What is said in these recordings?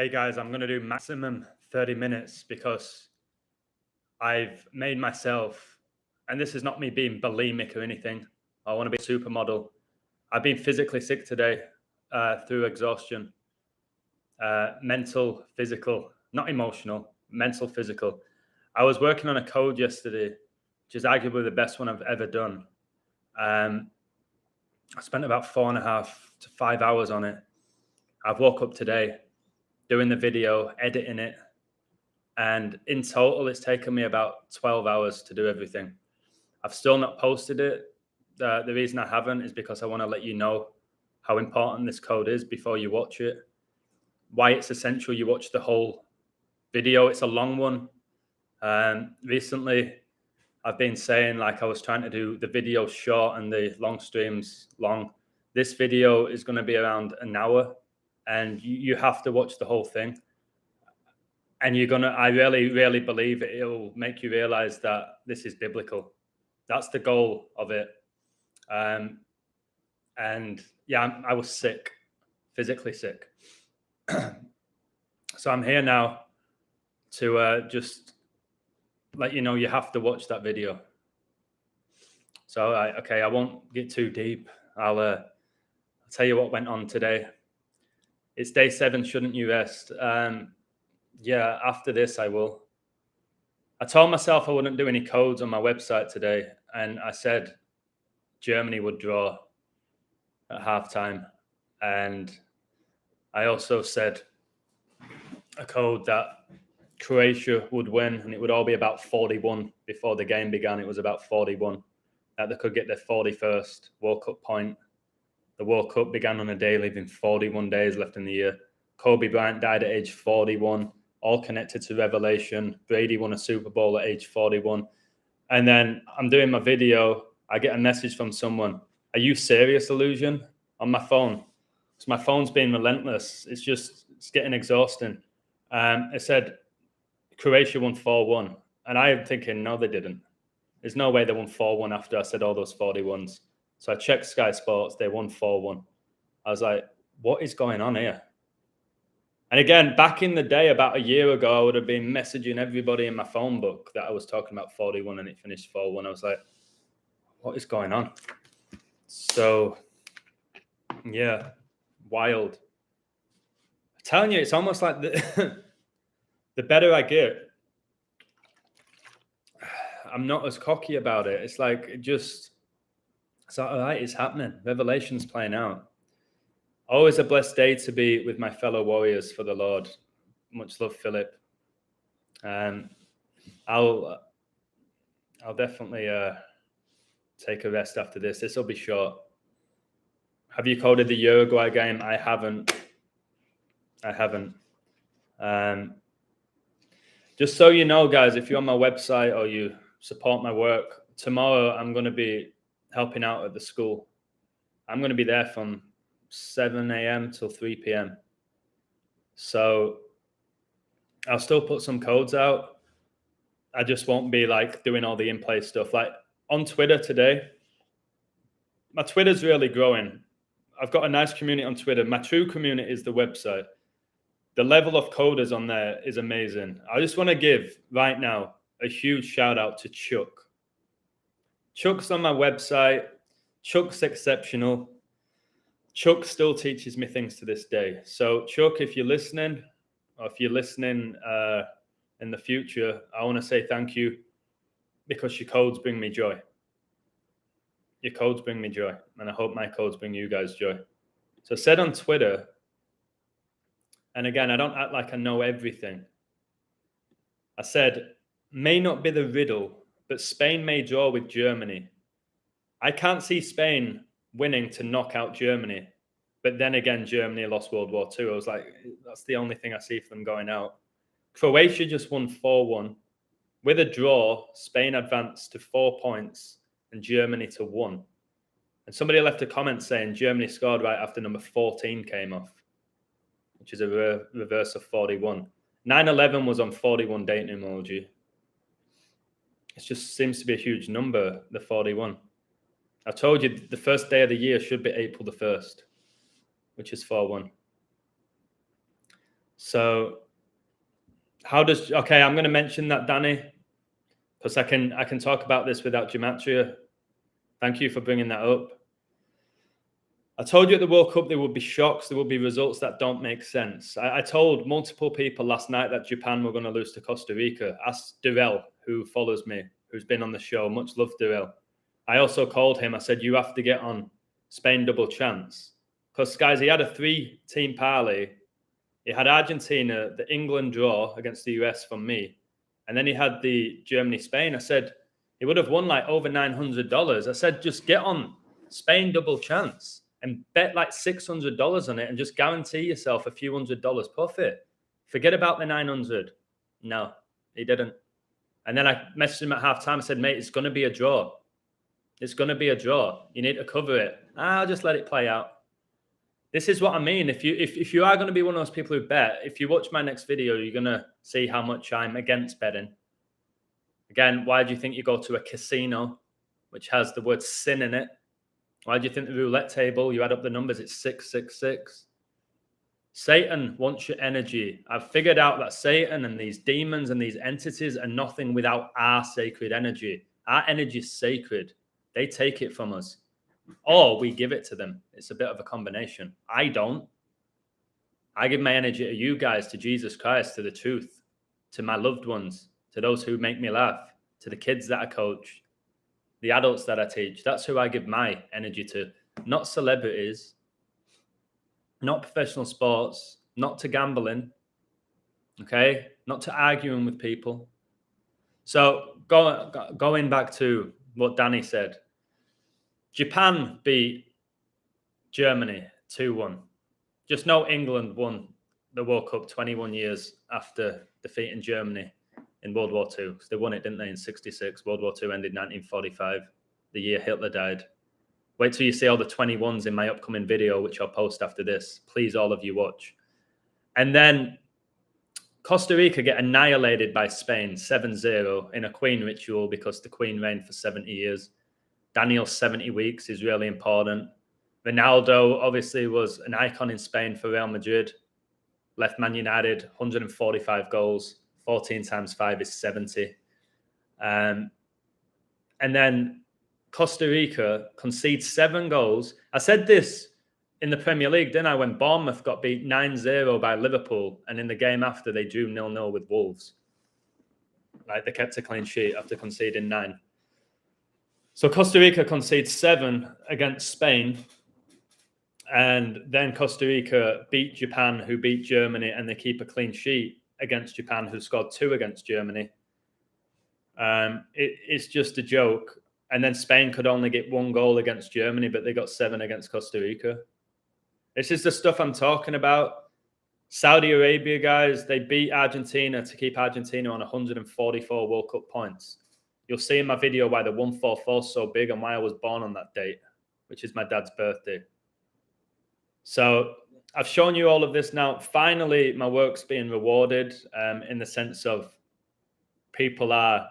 Hey guys, I'm going to do maximum 30 minutes because I've made myself, and this is not me being bulimic or anything. I want to be a supermodel. I've been physically sick today through exhaustion, mental, physical, not emotional, mental, physical. I was working on a code yesterday, which is arguably the best one I've ever done. I spent about 4.5 to 5 hours on it. I've woke up today doing the video, editing it, and in total, it's taken me about 12 hours to do everything. I've still not posted it. The reason I haven't is because I want to let you know how important this code is before you watch it, why it's essential you watch the whole video. It's a long one. Recently, I've been saying like I was trying to do the video short and the long streams long. This video is going to be around an hour, and you have to watch the whole thing. And I really believe it'll make you realize that this is biblical. That's the goal of it. And yeah, I was sick, physically sick. So I'm here now to just let you know you have to watch that video. So, okay, I won't get too deep. I'll tell you what went on today. It's day 7, shouldn't you rest? Yeah, after this, I will. I told myself I wouldn't do any codes on my website today, and I said Germany would draw at halftime. And I also said a code that Croatia would win, and it would all be about 41 before the game began. It was about 41, that they could get their 41st World Cup point. The World Cup began on a day, leaving 41 days left in the year. Kobe Bryant died at age 41. All connected to Revelation. Brady won a Super Bowl at age 41. And then I'm doing my video. I get a message from someone. Are you serious, Illusion? On my phone. So my phone's being relentless. It's getting exhausting. It said Croatia won 4-1. And I'm thinking, no, they didn't. There's no way they won 4-1 after I said all those 41s. So I checked Sky Sports. They won 4-1. I was like, what is going on here? And again, back in the day, about a year ago, I would have been messaging everybody in my phone book that I was talking about 41 and it finished 4-1. I was like, what is going on? So, yeah, wild. I'm telling you, it's almost like the better I get, I'm not as cocky about it. It's like, it's all right, it's happening. Revelation's playing out. Always a blessed day to be with my fellow warriors for the Lord. Much love, Philip. I'll definitely take a rest after this. This will be short. Have you coded the Uruguay game? I haven't. Just so you know, guys, if you're on my website or you support my work, tomorrow I'm going to be helping out at the school. I'm going to be there from 7 a.m. till 3 p.m. So I'll still put some codes out. I just won't be like doing all the in-play stuff. Like on Twitter today, my Twitter's really growing. I've got a nice community on Twitter. My true community is the website. The level of coders on there is amazing. I just want to give right now a huge shout out to Chuck. Chuck's on my website. Chuck's exceptional. Chuck still teaches me things to this day. So, Chuck, if you're listening, or if you're listening in the future, I want to say thank you because your codes bring me joy. Your codes bring me joy, and I hope my codes bring you guys joy. So, I said on Twitter, and again, I don't act like I know everything. I said, may not be the riddle, but Spain may draw with Germany. I can't see Spain winning to knock out Germany. But then again, Germany lost World War II. I was like, that's the only thing I see for them going out. Croatia just won 4-1. With a draw, Spain advanced to 4 points and Germany to 1. And somebody left a comment saying Germany scored right after number 14 came off, which is a reverse of 41. 9/11 was on 41 date numerology. It just seems to be a huge number, the 41. I told you the first day of the year should be April the 1st, which is 4-1. So how does, okay, I'm going to mention that, Danny, because I can talk about this without Gematria. Thank you for bringing that up. I told you at the World Cup there would be shocks, there would be results that don't make sense. I told multiple people last night that Japan were going to lose to Costa Rica. Ask Durrell, who follows me, who's been on the show. Much love, Durrell. I also called him. I said, you have to get on Spain double chance. Because, guys, he had a 3-team parlay. He had Argentina, the England draw against the US from me. And then he had the Germany-Spain. I said, he would have won like over $900. I said, just get on Spain double chance and bet like $600 on it and just guarantee yourself a few $100 profit. Forget about the 900. No, he didn't. And then I messaged him at halftime. I said, mate, it's going to be a draw. It's going to be a draw. You need to cover it. I'll just let it play out. This is what I mean. If you are going to be one of those people who bet, if you watch my next video, you're going to see how much I'm against betting. Again, why do you think you go to a casino, which has the word sin in it? Why do you think the roulette table, you add up the numbers, it's 666? Satan wants your energy. I've figured out that Satan and these demons and these entities are nothing without our sacred energy. Our energy is sacred. They take it from us, or we give it to them. It's a bit of a combination. I don't. I give my energy to you guys, to Jesus Christ, to the truth, to my loved ones, to those who make me laugh, to the kids that I coach, the adults that I teach. That's who I give my energy to, not celebrities, not professional sports, not to gambling, okay? Not to arguing with people. So going back to what Danny said, Japan beat Germany 2-1. Just know England won the World Cup 21 years after defeating Germany in World War II. They won it, didn't they, in 66. World War II ended 1945, the year Hitler died. Wait till you see all the 21s in my upcoming video, which I'll post after this. Please, all of you watch. And then Costa Rica get annihilated by Spain 7-0 in a Queen ritual because the Queen reigned for 70 years. Daniel's 70 weeks is really important. Ronaldo obviously was an icon in Spain for Real Madrid. Left Man United, 145 goals. 14 times 5 is 70. And then Costa Rica concedes 7 goals. I said this in the Premier League, didn't I, when Bournemouth got beat 9-0 by Liverpool, and in the game after they drew 0-0 with Wolves. Like, they kept a clean sheet after conceding 9. So Costa Rica concedes 7 against Spain, and then Costa Rica beat Japan, who beat Germany, and they keep a clean sheet against Japan, who scored 2 against Germany. It's just a joke. And then Spain could only get 1 goal against Germany, but they got 7 against Costa Rica. This is the stuff I'm talking about. Saudi Arabia, guys, they beat Argentina to keep Argentina on 144 World Cup points. You'll see in my video why the 144 is so big and why I was born on that date, which is my dad's birthday. So I've shown you all of this now. Finally, my work's being rewarded in the sense of people are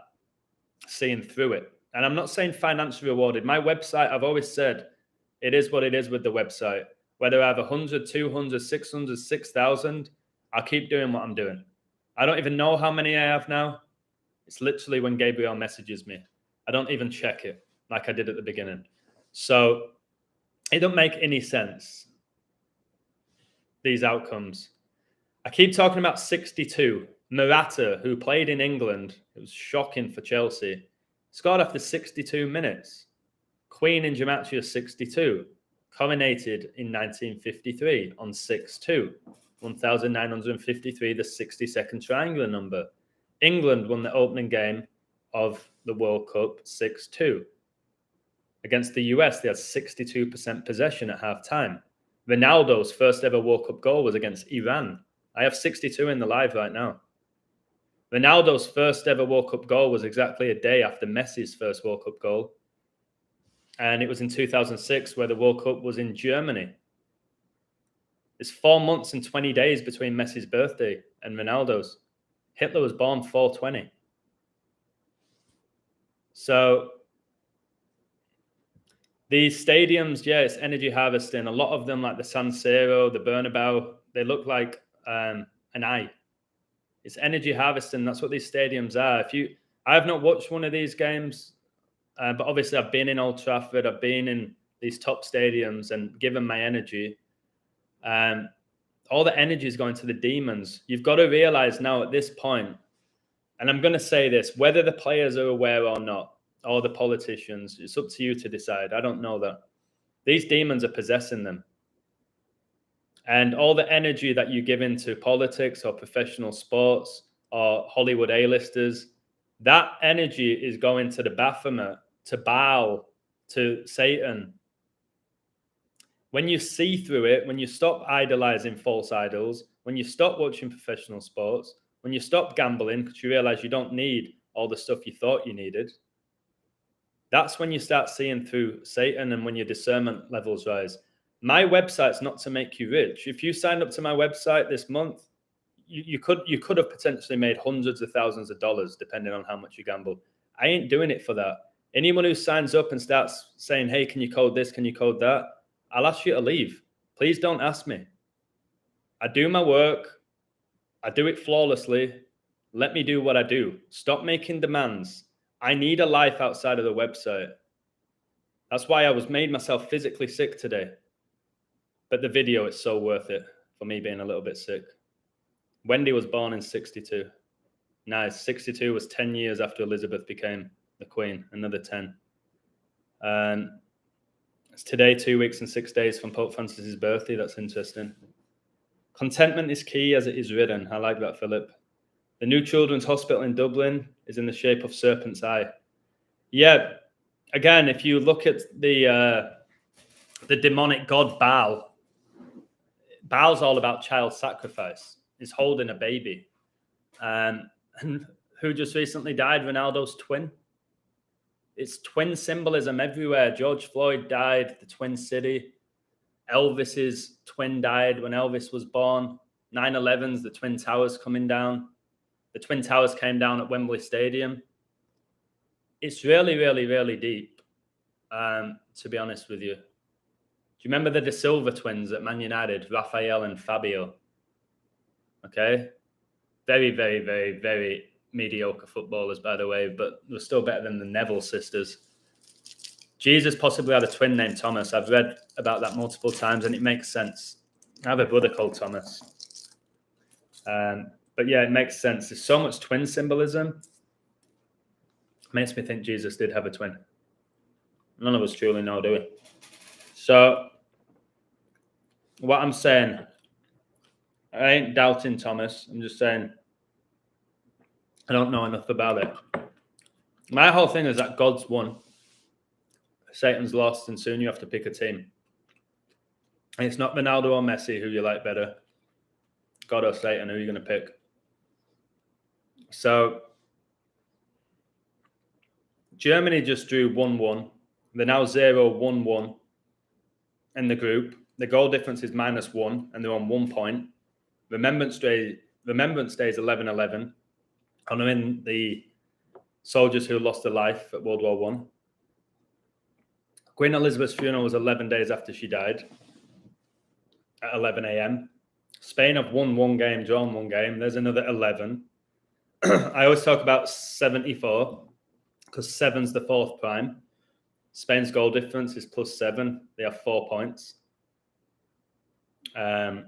seeing through it. And I'm not saying financially rewarded. My website, I've always said, it is what it is with the website. Whether I have 100, 200, 600, 6,000, I'll keep doing what I'm doing. I don't even know how many I have now. It's literally when Gabriel messages me. I don't even check it like I did at the beginning. So it don't make any sense, these outcomes. I keep talking about 62. Morata, who played in England, it was shocking for Chelsea, scored after 62 minutes. Queen in Gematria 62. Coronated in 1953 on 6-2. 1953, the 60-second triangular number. England won the opening game of the World Cup 6-2. Against the US, they had 62% possession at halftime. Ronaldo's first ever World Cup goal was against Iran. I have 62 in the live right now. Ronaldo's first ever World Cup goal was exactly a day after Messi's first World Cup goal. And it was in 2006 where the World Cup was in Germany. It's 4 months and 20 days between Messi's birthday and Ronaldo's. Hitler was born 420. So these stadiums, yeah, it's energy harvesting. A lot of them, like the San Siro, the Bernabeu, they look like an eye. It's energy harvesting. That's what these stadiums are. I have not watched one of these games, but obviously I've been in Old Trafford. I've been in these top stadiums and given my energy. All the energy is going to the demons. You've got to realize now at this point, and I'm going to say this, whether the players are aware or not, or the politicians, it's up to you to decide. I don't know that. These demons are possessing them. And all the energy that you give into politics or professional sports or Hollywood A-listers, that energy is going to the Baphomet, to Baal, to Satan. When you see through it, when you stop idolizing false idols, when you stop watching professional sports, when you stop gambling because you realize you don't need all the stuff you thought you needed, that's when you start seeing through Satan and when your discernment levels rise. My website's not to make you rich. If you signed up to my website this month, you could have potentially made hundreds of thousands of dollars depending on how much you gamble. I ain't doing it for that. Anyone who signs up and starts saying, hey, can you code this? Can you code that? I'll ask you to leave. Please don't ask me. I do my work. I do it flawlessly. Let me do what I do. Stop making demands. I need a life outside of the website. That's why I made myself physically sick today. But the video is so worth it for me being a little bit sick. Wendy was born in 62. Nice. 62 was 10 years after Elizabeth became the queen. Another 10. It's today 2 weeks and 6 days from Pope Francis's birthday. That's interesting. Contentment is key as it is written. I like that, Philip. The new children's hospital in Dublin is in the shape of serpent's eye. Yeah. Again, if you look at the demonic god Baal, Baal's all about child sacrifice. He's holding a baby. And who just recently died? Ronaldo's twin. It's twin symbolism everywhere. George Floyd died, the Twin City. Elvis's twin died when Elvis was born. 9/11's, the Twin Towers coming down. The Twin Towers came down at Wembley Stadium. It's really, really, really deep, to be honest with you. Do you remember the De Silva twins at Man United, Rafael and Fabio? Okay. Very, very, very, very mediocre footballers, by the way, but they're still better than the Neville sisters. Jesus possibly had a twin named Thomas. I've read about that multiple times, and it makes sense. I have a brother called Thomas. But yeah, it makes sense. There's so much twin symbolism. It makes me think Jesus did have a twin. None of us truly know, do we? So, what I'm saying, I ain't doubting Thomas. I'm just saying I don't know enough about it. My whole thing is that God's won, Satan's lost, and soon you have to pick a team. And it's not Ronaldo or Messi who you like better. God or Satan, who are you going to pick? So, Germany just drew 1-1. They're now 0-1-1 in the group. The goal difference is -1, and they're on 1 point. Remembrance Day is 11/11. Honouring the soldiers who lost their life at World War I. Queen Elizabeth's funeral was 11 days after she died at 11 a.m. Spain have won 1 game, drawn 1 game. There's another 11. I always talk about 74 because 7's the 4th prime. Spain's goal difference is +7. They have 4 points. I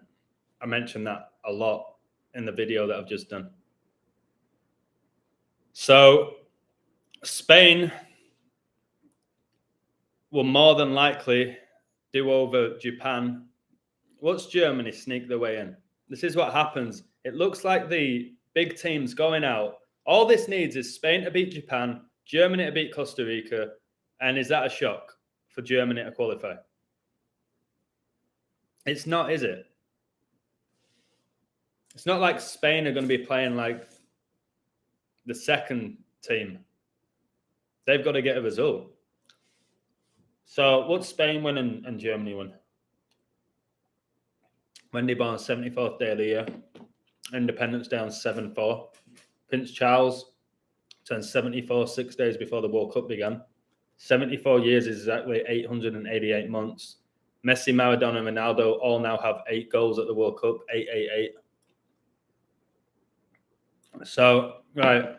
mentioned that a lot in the video that I've just done. So Spain will more than likely do over Japan. Watch Germany sneak their way in. This is what happens. It looks like the big teams going out. All this needs is Spain to beat Japan, Germany to beat Costa Rica. And is that a shock for Germany to qualify? It's not, is it? It's not like Spain are going to be playing like the second team. They've got to get a result. So what's Spain win and Germany win? Wendy Barnes, 74th day of the year. Independence Day on 7/4. Prince Charles turned 74 6 days before the World Cup began. 74 years is exactly 888 months. Messi, Maradona, and Ronaldo all now have 8 goals at the World Cup. 888. So, right.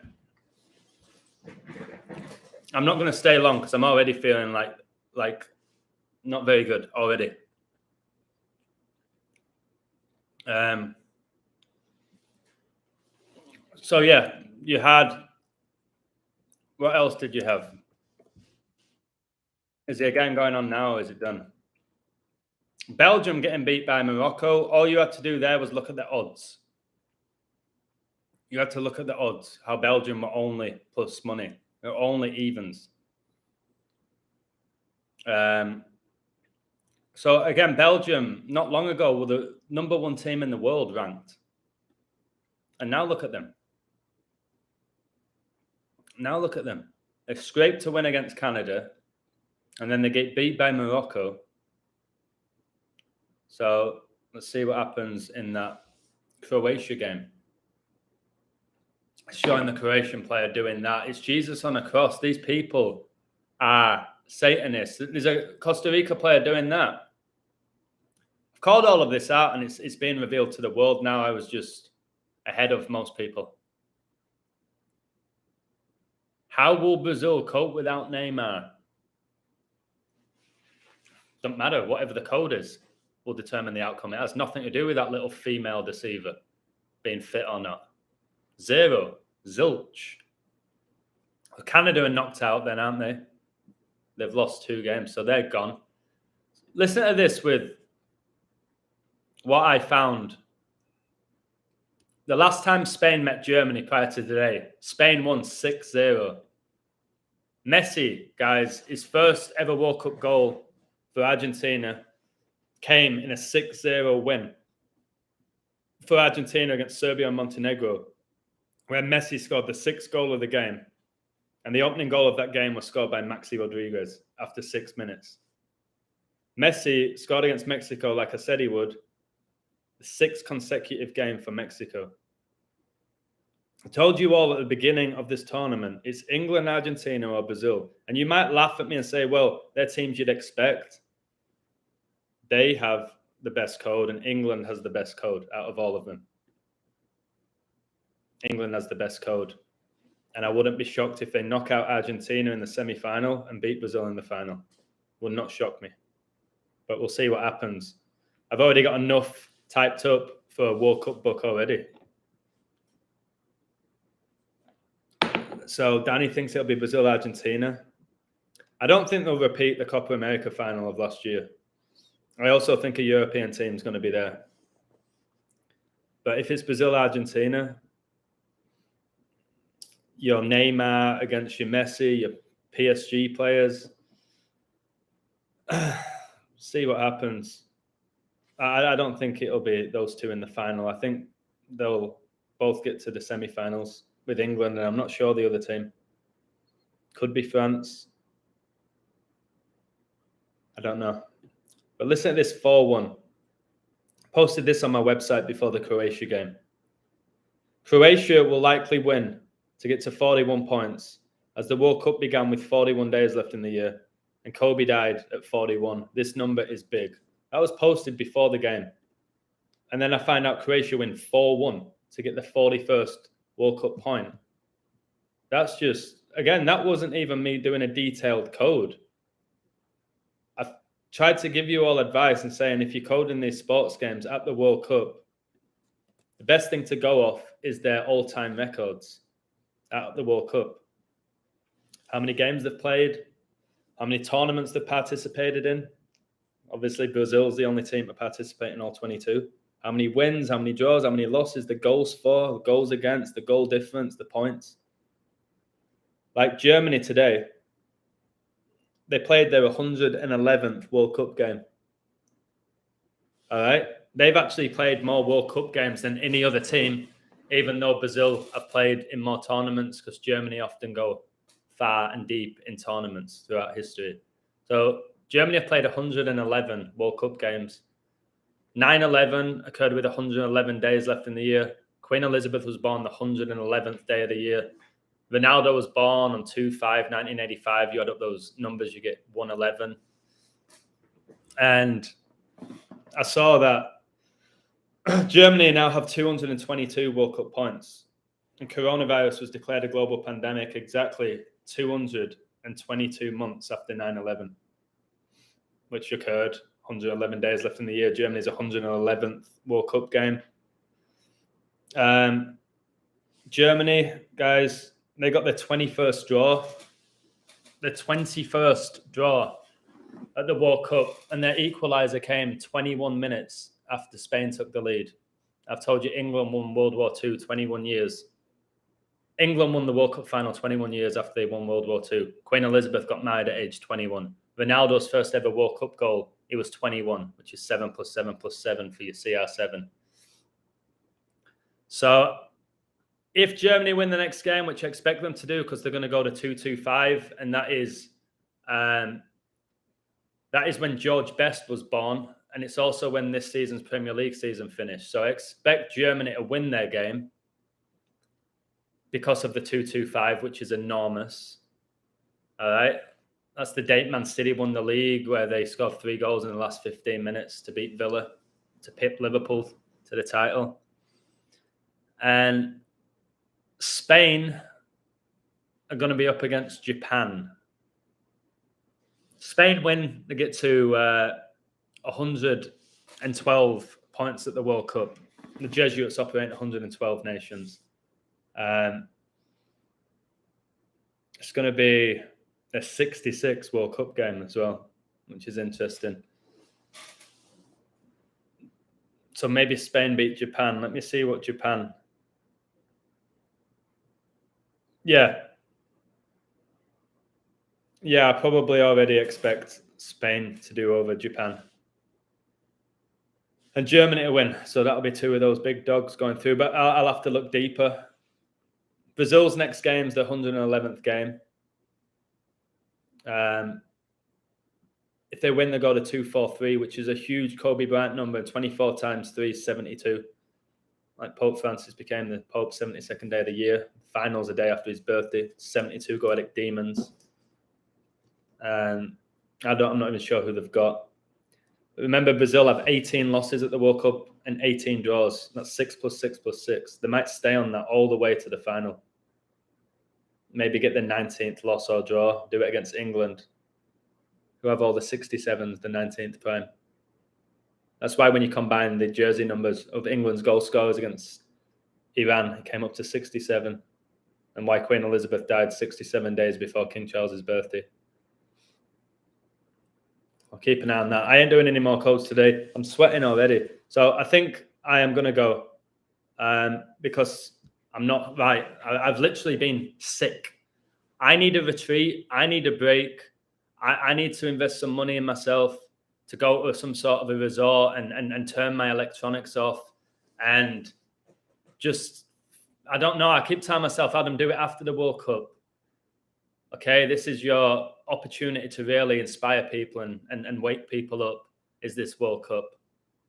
I'm not going to stay long because I'm already feeling like not very good already. So yeah, you had. What else did you have? Is the game going on now or is it done? Belgium getting beat by Morocco. All you had to do there was look at the odds. You had to look at the odds, how Belgium were only plus money. They're only evens. So again, Belgium, not long ago, were the number one team in the world ranked. And now look at them. Now look at them. They scraped to win against Canada, and then they get beat by Morocco. So let's see what happens in that Croatia game. Showing the Croatian player doing that. It's Jesus on a cross. These people are Satanists. There's a Costa Rica player doing that. I've called all of this out, and it's being revealed to the world now. I was just ahead of most people. How will Brazil cope without Neymar? Doesn't matter. Whatever the code is will determine the outcome. It has nothing to do with that little female deceiver being fit or not. Zero. Zilch. Canada are knocked out then, aren't they? They've lost 2 games, so they're gone. Listen to this with what I found. The last time Spain met Germany prior to today, Spain won 6-0. Messi, guys, his first ever World Cup goal for Argentina came in a 6-0 win for Argentina against Serbia and Montenegro, where Messi scored the 6th goal of the game. And the opening goal of that game was scored by Maxi Rodriguez after 6 minutes. Messi scored against Mexico like I said he would, the 6th consecutive game for Mexico. I told you all at the beginning of this tournament, it's England, Argentina, or Brazil. And you might laugh at me and say, well, they're teams you'd expect. They have the best code, and England has the best code out of all of them. England has the best code. And I wouldn't be shocked if they knock out Argentina in the semi-final and beat Brazil in the final. Would not shock me. But we'll see what happens. I've already got enough typed up for a World Cup book already. So Danny thinks it'll be Brazil-Argentina. I don't think they'll repeat the Copa America final of last year. I also think a European team is going to be there. But if it's Brazil-Argentina, your Neymar against your Messi, your PSG players, see what happens. I don't think it'll be those two in the final. I think they'll both get to the semi-finals with England, and I'm not sure the other team. Could be France. I don't know. But listen to this 4-1. Posted this on my website before the Croatia game. Croatia will likely win to get to 41 points, as the World Cup began with 41 days left in the year, and Kobe died at 41. This number is big. That was posted before the game. And then I find out Croatia win 4-1 to get the 41st World Cup point. That's just, again, that wasn't even me doing a detailed code. I've tried to give you all advice and saying if you're coding these sports games at the World Cup, the best thing to go off is their all-time records at the World Cup. How many games they've played, how many tournaments they've participated in. Obviously, Brazil's the only team to participate in all 22. How many wins, how many draws, how many losses, the goals for, the goals against, the goal difference, the points. Like Germany today, they played their 111th World Cup game. All right? They've actually played more World Cup games than any other team, even though Brazil have played in more tournaments, because Germany often go far and deep in tournaments throughout history. So Germany have played 111 World Cup games. 9/11 occurred with 111 days left in the year. Queen Elizabeth was born the 111th day of the year. Ronaldo was born on 2/5/1985. You add up those numbers, you get 111. And I saw that Germany now have 222 World Cup points. And coronavirus was declared a global pandemic exactly 222 months after 9/11, which occurred 111 days left in the year. Germany's 111th World Cup game. Germany, guys, they got their 21st draw. The 21st draw at the World Cup, and their equaliser came 21 minutes after Spain took the lead. I've told you England won World War II 21 years. England won the World Cup final 21 years after they won World War II. Queen Elizabeth got married at age 21. Ronaldo's first ever World Cup goal, he was 21, which is 7 + 7 + 7 for your CR7. So if Germany win the next game, which I expect them to do because they're going to go to 2-2-5, and that is when George Best was born, and it's also when this season's Premier League season finished. So I expect Germany to win their game because of the 2-2-5, which is enormous. All right. That's the date Man City won the league, where they scored 3 goals in the last 15 minutes to beat Villa, to pip Liverpool to the title. And Spain are going to be up against Japan. Spain win, they get to 112 points at the World Cup. The Jesuits operate 112 nations. It's going to be a 66 World Cup game as well, which is interesting. So maybe Spain beat Japan. Let me see what Japan. Yeah, I probably already expect Spain to do over Japan. And Germany to win. So that'll be 2 of those big dogs going through. But I'll have to look deeper. Brazil's next game is the 111th game. If they win, they go to 2-4-3, which is a huge Kobe Bryant number. 24 times 3 is 72. Like Pope Francis became the Pope's 72nd day of the year. Finals a day after his birthday. 72 Goetic Demons. I'm not even sure who they've got. Remember, Brazil have 18 losses at the World Cup and 18 draws. That's 6 + 6 + 6. They might stay on that all the way to the final. Maybe get the 19th loss or draw. Do it against England, who have all the 67s, the 19th prime. That's why when you combine the jersey numbers of England's goal scorers against Iran, it came up to 67. And why Queen Elizabeth died 67 days before King Charles's birthday. I'll keep an eye on that. I ain't doing any more codes today. I'm sweating already. So I think I am going to go because I'm not right. I've literally been sick. I need a retreat. I need a break. I need to invest some money in myself to go to some sort of a resort and turn my electronics off and just, I don't know. I keep telling myself, Adam, do it after the World Cup. Okay, this is your opportunity to really inspire people and wake people up, is this World Cup.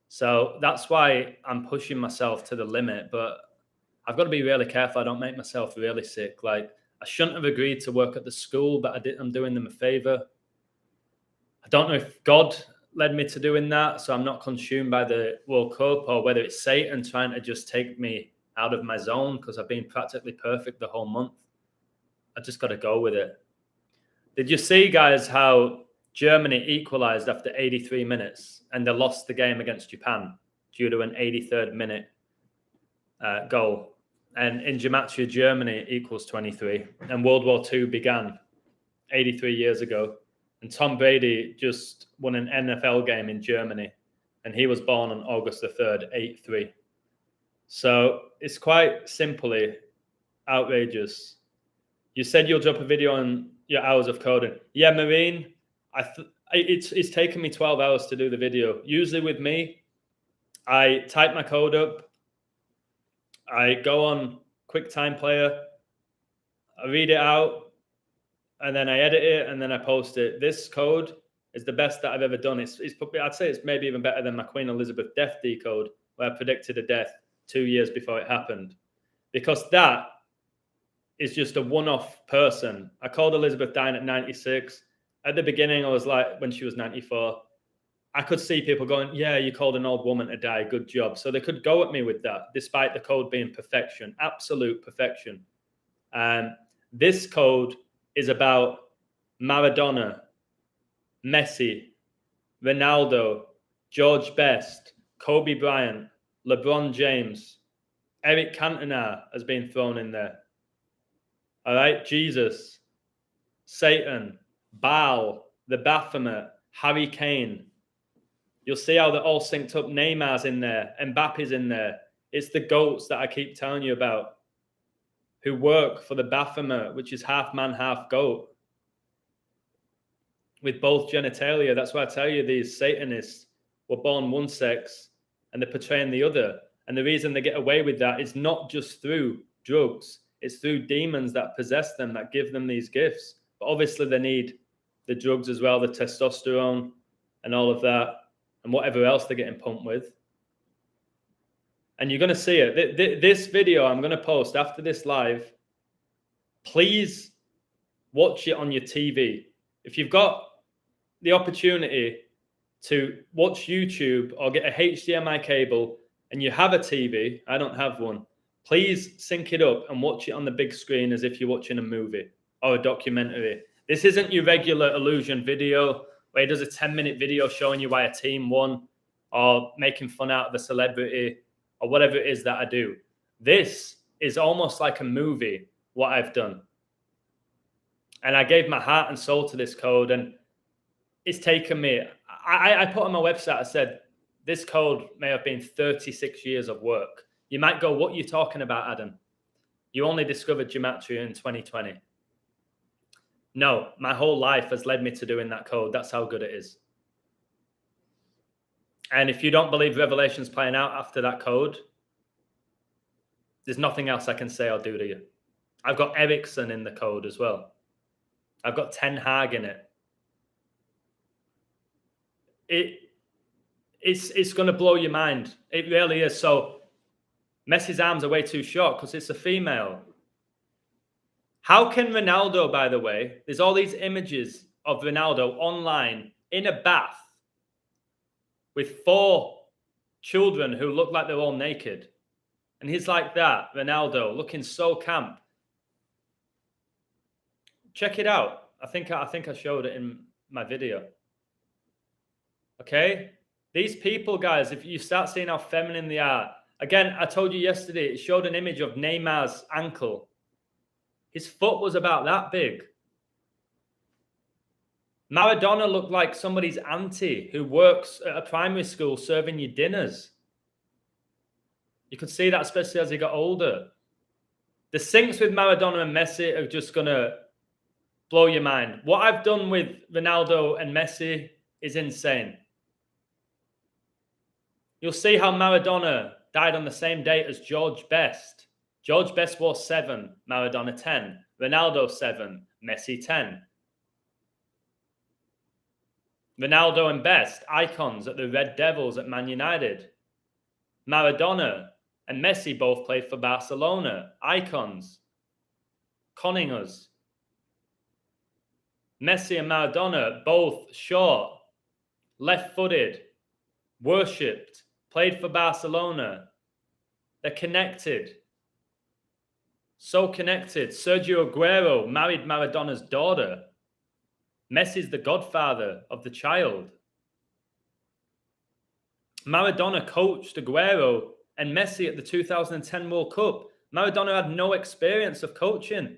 So that's why I'm pushing myself to the limit, but I've got to be really careful I don't make myself really sick. Like, I shouldn't have agreed to work at the school, but I'm doing them a favor. I don't know if God led me to doing that, so I'm not consumed by the World Cup, or whether it's Satan trying to just take me out of my zone because I've been practically perfect the whole month. I just got to go with it. Did you see, guys, how Germany equalized after 83 minutes and they lost the game against Japan due to an 83rd minute goal? And in Gematria, Germany equals 23. And World War II began 83 years ago. And Tom Brady just won an NFL game in Germany. And he was born on August the 3rd, 8-3. So it's quite simply outrageous. You said you'll drop a video on your hours of coding. Yeah, Marine, it's taken me 12 hours to do the video. Usually with me, I type my code up. I go on QuickTime Player. I read it out. And then I edit it, and then I post it. This code is the best that I've ever done. It's probably, I'd say it's maybe even better than my Queen Elizabeth death decode, where I predicted a death 2 years before it happened. Because that is just a one-off person. I called Elizabeth dying at 96. At the beginning, I was like, when she was 94, I could see people going, yeah, you called an old woman to die. Good job. So they could go at me with that, despite the code being perfection, absolute perfection. This code is about Maradona, Messi, Ronaldo, George Best, Kobe Bryant, LeBron James, Eric Cantona has been thrown in there. All right, Jesus, Satan, Baal, the Baphomet, Harry Kane. You'll see how they're all synced up. Neymar's in there, Mbappe's in there. It's the GOATs that I keep telling you about, who work for the Baphomet, which is half man, half goat, with both genitalia. That's why I tell you these Satanists were born one sex and they're portraying the other. And the reason they get away with that is not just through drugs, it's through demons that possess them, that give them these gifts. But obviously they need the drugs as well, the testosterone and all of that, and whatever else they're getting pumped with. And you're going to see it. This video I'm going to post after this live. Please watch it on your TV. If you've got the opportunity to watch YouTube or get a HDMI cable and you have a TV, I don't have one, please sync it up and watch it on the big screen as if you're watching a movie or a documentary. This isn't your regular Illusion video where he does a 10-minute video showing you why a team won or making fun out of a celebrity or whatever it is that I do. This is almost like a movie, what I've done. And I gave my heart and soul to this code, and it's taken me, I put on my website, I said, this code may have been 36 years of work. You might go, what are you talking about, Adam? You only discovered Gematria in 2020. No, my whole life has led me to doing that code. That's how good it is. And if you don't believe Revelation's playing out after that code, there's nothing else I can say or do to you. I've got Ericsson in the code as well. I've got Ten Hag in it. It's going to blow your mind. It really is. So Messi's arms are way too short because it's a female. How can Ronaldo, by the way, there's all these images of Ronaldo online in a bath with 4 children who look like they're all naked. And he's like that, Ronaldo, looking so camp. Check it out. I think I showed it in my video. Okay? These people, guys, if you start seeing how feminine they are. Again, I told you yesterday, it showed an image of Neymar's ankle. His foot was about that big. Maradona looked like somebody's auntie who works at a primary school serving you dinners. You could see that especially as he got older. The syncs with Maradona and Messi are just going to blow your mind. What I've done with Ronaldo and Messi is insane. You'll see how Maradona died on the same date as George Best. George Best wore 7, Maradona 10, Ronaldo 7, Messi 10. Ronaldo and Best, icons at the Red Devils at Man United. Maradona and Messi both played for Barcelona, icons, conning us. Messi and Maradona, both short, left-footed, worshipped, played for Barcelona. They're connected. So connected. Sergio Aguero married Maradona's daughter. Messi's the godfather of the child. Maradona coached Aguero and Messi at the 2010 World Cup. Maradona had no experience of coaching.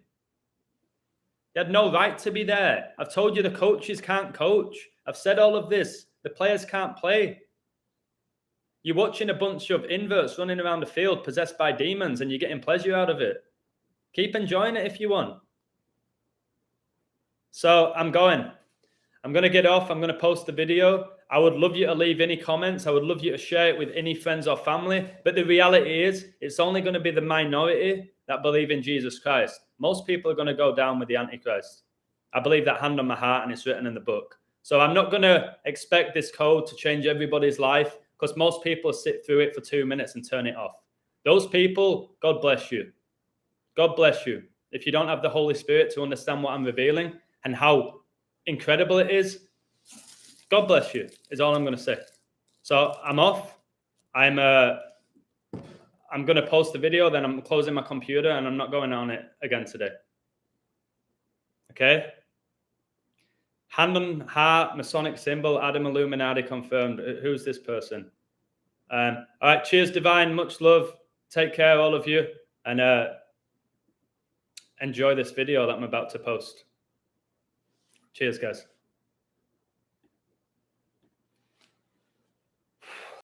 He had no right to be there. I've told you the coaches can't coach. I've said all of this. The players can't play. You're watching a bunch of inverts running around the field possessed by demons and you're getting pleasure out of it. Keep enjoying it if you want. So I'm going to get off. I'm going to post the video. I would love you to leave any comments. I would love you to share it with any friends or family. But the reality is, it's only going to be the minority that believe in Jesus Christ. Most people are going to go down with the Antichrist. I believe that hand on my heart, and it's written in the book. So I'm not going to expect this code to change everybody's life, because most people sit through it for 2 minutes and turn it off. Those people, God bless you. God bless you. If you don't have the Holy Spirit to understand what I'm revealing and how incredible it is, God bless you is all I'm going to say. So I'm off. I'm going to post the video, then I'm closing my computer and I'm not going on it again today. Okay? Hand on heart, Masonic symbol, Adam Illuminati confirmed. Who's this person? All right, cheers, Divine. Much love. Take care, all of you. And enjoy this video that I'm about to post. Cheers, guys.